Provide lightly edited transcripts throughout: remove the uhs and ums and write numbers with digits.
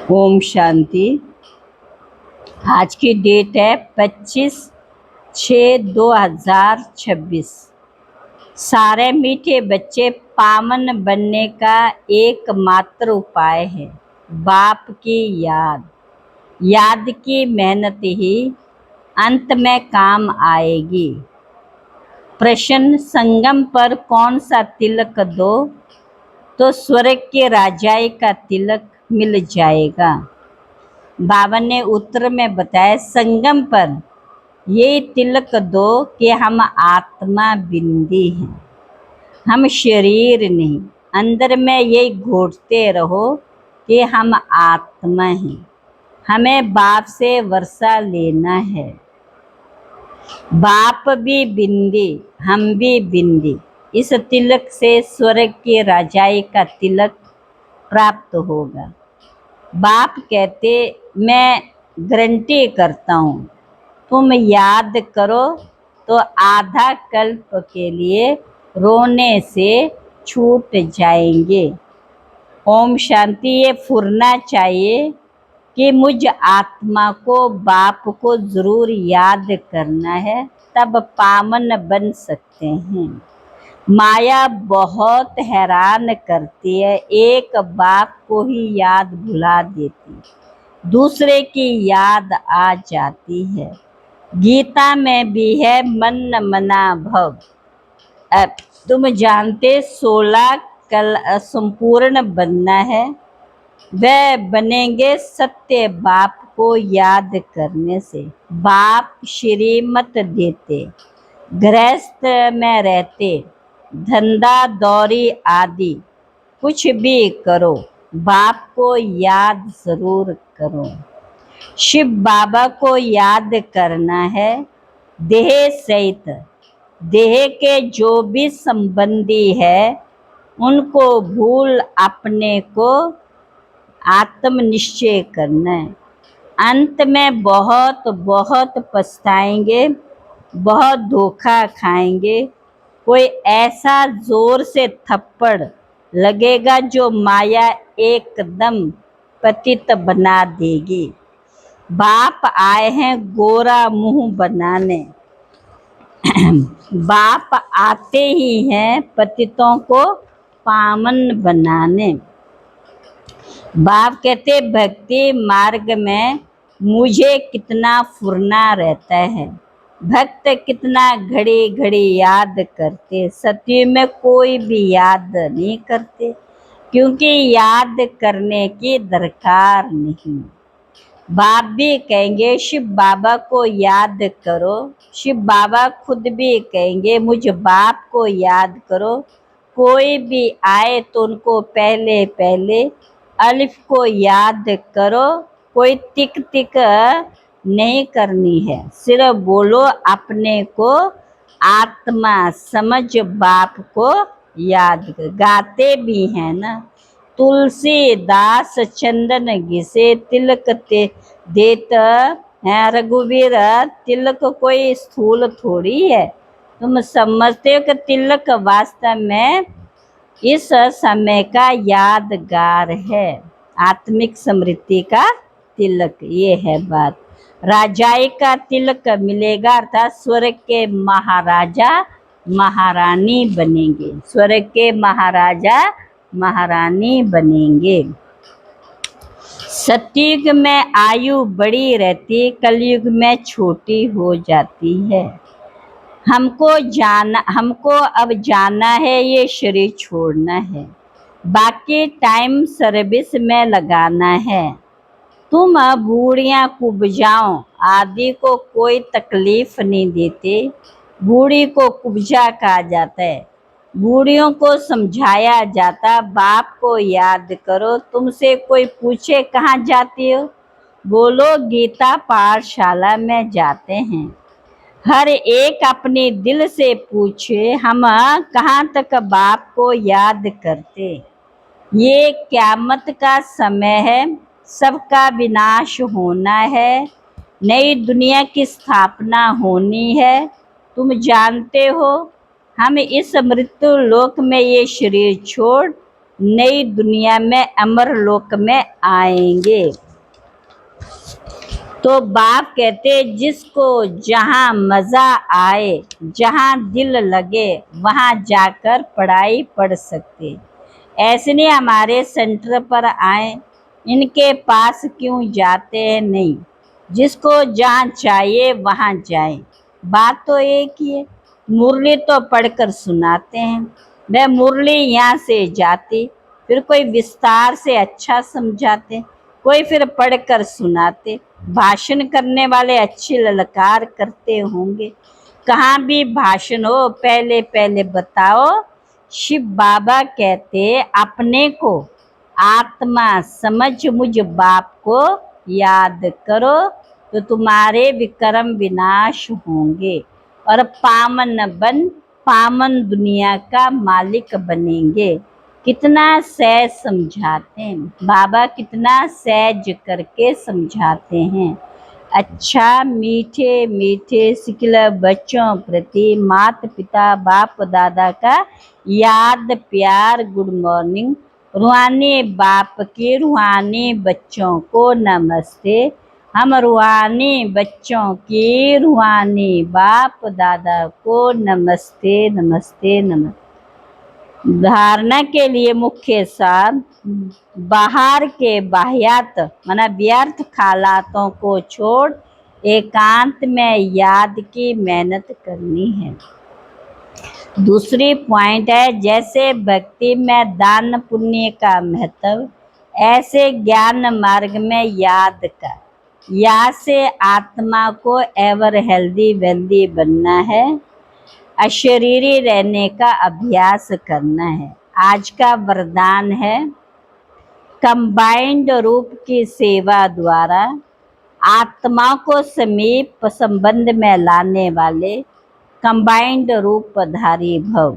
ओम शांति। आज की डेट है 25/6/2026। सारे मीठे बच्चे पावन बनने का एकमात्र उपाय है बाप की याद। याद की मेहनत ही अंत में काम आएगी। प्रश्न: संगम पर कौन सा तिलक दो तो स्वर्ग के राजाई का तिलक मिल जाएगा? बाबा ने उत्तर में बताया, संगम पर ये तिलक दो कि हम आत्मा बिंदी हैं, हम शरीर नहीं। अंदर में यही घोटते रहो कि हम आत्मा हैं, हमें बाप से वर्षा लेना है। बाप भी बिंदी, हम भी बिंदी। इस तिलक से स्वर्ग के राजाई का तिलक प्राप्त होगा। बाप कहते, मैं गारंटी करता हूँ, तुम याद करो तो आधा कल्प के लिए रोने से छूट जाएंगे। ओम शांति। ये फुरना चाहिए कि मुझ आत्मा को बाप को जरूर याद करना है, तब पावन बन सकते हैं। माया बहुत हैरान करती है, एक बाप को ही याद भुला देती, दूसरे की याद आ जाती है। गीता में भी है मन मना भव। अब तुम जानते 16 कल संपूर्ण बनना है, वह बनेंगे सत्य बाप को याद करने से। बाप श्रीमत देते, गृहस्थ में रहते, धंधा दौरी आदि कुछ भी करो, बाप को याद जरूर करो। शिव बाबा को याद करना है देह सहित। देह के जो भी संबंधी है उनको भूल अपने को आत्मनिश्चय करना है। अंत में बहुत बहुत पछताएंगे, बहुत धोखा खाएंगे। कोई ऐसा जोर से थप्पड़ लगेगा जो माया एकदम पतित बना देगी। बाप आए हैं गोरा मुंह बनाने। बाप आते ही हैं पतितों को पावन बनाने। बाप कहते, भक्ति मार्ग में मुझे कितना फुरना रहता है। भक्त कितना घड़ी घड़ी याद करते, सत्य में कोई भी याद नहीं करते, क्योंकि याद करने की दरकार नहीं। बाप भी कहेंगे शिव बाबा को याद करो। शिव बाबा खुद भी कहेंगे मुझ बाप को याद करो। कोई भी आए तो उनको पहले पहले अलिफ को याद करो। कोई टिक टिक नहीं करनी है, सिर्फ बोलो अपने को आत्मा समझ बाप को याद कर। गाते भी हैं ना, तुलसीदास चंदन घिसे तिलक देत है रघुवीर। तिलक कोई स्थूल थोड़ी है, तुम समझते हो कि तिलक वास्तव में इस समय का यादगार है, आत्मिक स्मृति का तिलक। ये है बात। राजाई का तिलक मिलेगा अर्थात स्वर्ग के महाराजा महारानी बनेंगे। स्वर्ग के महाराजा महारानी बनेंगे। सतयुग में आयु बड़ी रहती, कलयुग में छोटी हो जाती है। हमको अब जाना है, ये शरीर छोड़ना है, बाकी टाइम सर्विस में लगाना है। तुम बूढ़ियां कुब्जाओं आदि को कोई तकलीफ नहीं देते। बूढ़ी को कुब्जा कहा जाता है। बूढ़ियों को समझाया जाता, बाप को याद करो। तुमसे कोई पूछे कहाँ जाती हो, बोलो गीता पाठशाला में जाते हैं। हर एक अपने दिल से पूछे, हम कहाँ तक बाप को याद करते। ये क़यामत का समय है, सबका विनाश होना है, नई दुनिया की स्थापना होनी है। तुम जानते हो हम इस मृत्यु लोक में ये शरीर छोड़ नई दुनिया में अमर लोक में आएंगे। तो बाप कहते जिसको जहाँ मजा आए, जहाँ दिल लगे, वहाँ जाकर पढ़ाई पढ़ सकते। ऐसे नहीं हमारे सेंटर पर आए, इनके पास क्यों जाते हैं? नहीं, जिसको जहाँ चाहिए वहाँ जाए। बात तो एक ही है। मुरली तो पढ़कर सुनाते हैं, वह मुरली यहाँ से जाती, फिर कोई विस्तार से अच्छा समझाते, कोई फिर पढ़कर सुनाते। भाषण करने वाले अच्छी ललकार करते होंगे। कहाँ भी भाषण हो पहले पहले बताओ। शिव बाबा कहते अपने को आत्मा समझ मुझ बाप को याद करो, तो तुम्हारे विक्रम विनाश होंगे और पामन दुनिया का मालिक बनेंगे। कितना सहज समझाते हैं बाबा, कितना सहज करके समझाते हैं। अच्छा मीठे मीठे सिखला बच्चों प्रति माता पिता बाप दादा का याद प्यार गुड मॉर्निंग। रूहानी बाप के रूहानी बच्चों को नमस्ते। हम रूहानी बच्चों की रूहानी बाप दादा को नमस्ते नमस्ते नमस्ते। धारणा के लिए मुख्य सार, बाहर के बाह्यात माना व्यर्थ ख्यालातों को छोड़ एकांत में याद की मेहनत करनी है। दूसरी पॉइंट है, जैसे भक्ति में दान पुण्य का महत्व, ऐसे ज्ञान मार्ग में याद का। याद से आत्मा को एवर हेल्दी वेल्दी बनना है, अशरीरी रहने का अभ्यास करना है। आज का वरदान है, कंबाइंड रूप की सेवा द्वारा आत्मा को समीप संबंध में लाने वाले कंबाइंड रूपधारी भव।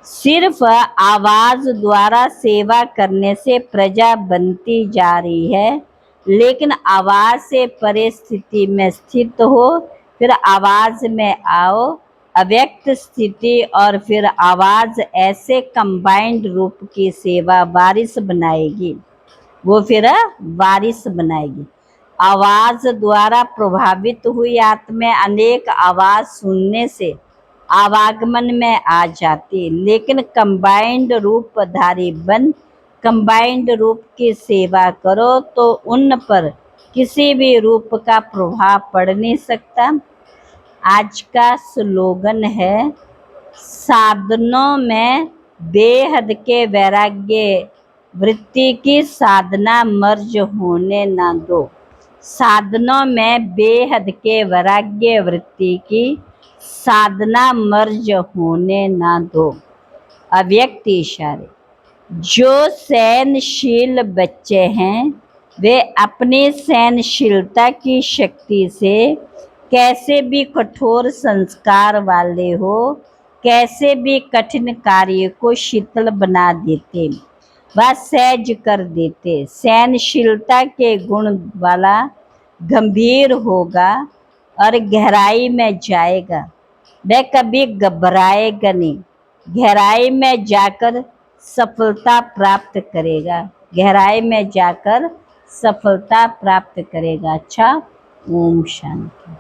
सिर्फ आवाज द्वारा सेवा करने से प्रजा बनती जा रही है, लेकिन आवाज से परिस्थिति में स्थित हो, फिर आवाज में आओ, अव्यक्त स्थिति और फिर आवाज, ऐसे कंबाइंड रूप की सेवा वारिस बनाएगी। वो फिर वारिस बनाएगी। आवाज द्वारा प्रभावित हुई आत्मा अनेक आवाज सुनने से आवागमन में आ जाती, लेकिन कंबाइंड रूपधारी बन कंबाइंड रूप की सेवा करो तो उन पर किसी भी रूप का प्रभाव पड़ नहीं सकता। आज का स्लोगन है, साधनों में बेहद के वैराग्य वृत्ति की साधना मर्ज होने ना दो। साधनों में बेहद के वैराग्य वृत्ति की साधना मर्ज होने ना दो। अव्यक्त इशारे, जो सहनशील बच्चे हैं वे अपनी सहनशीलता की शक्ति से कैसे भी कठोर संस्कार वाले हो, कैसे भी कठिन कार्य को शीतल बना देते, वह सहज कर देते। सहनशीलता के गुण वाला गंभीर होगा और गहराई में जाएगा, वह कभी घबराएगा नहीं। गहराई में जाकर सफलता प्राप्त करेगा, गहराई में जाकर सफलता प्राप्त करेगा। अच्छा, ओम शांति।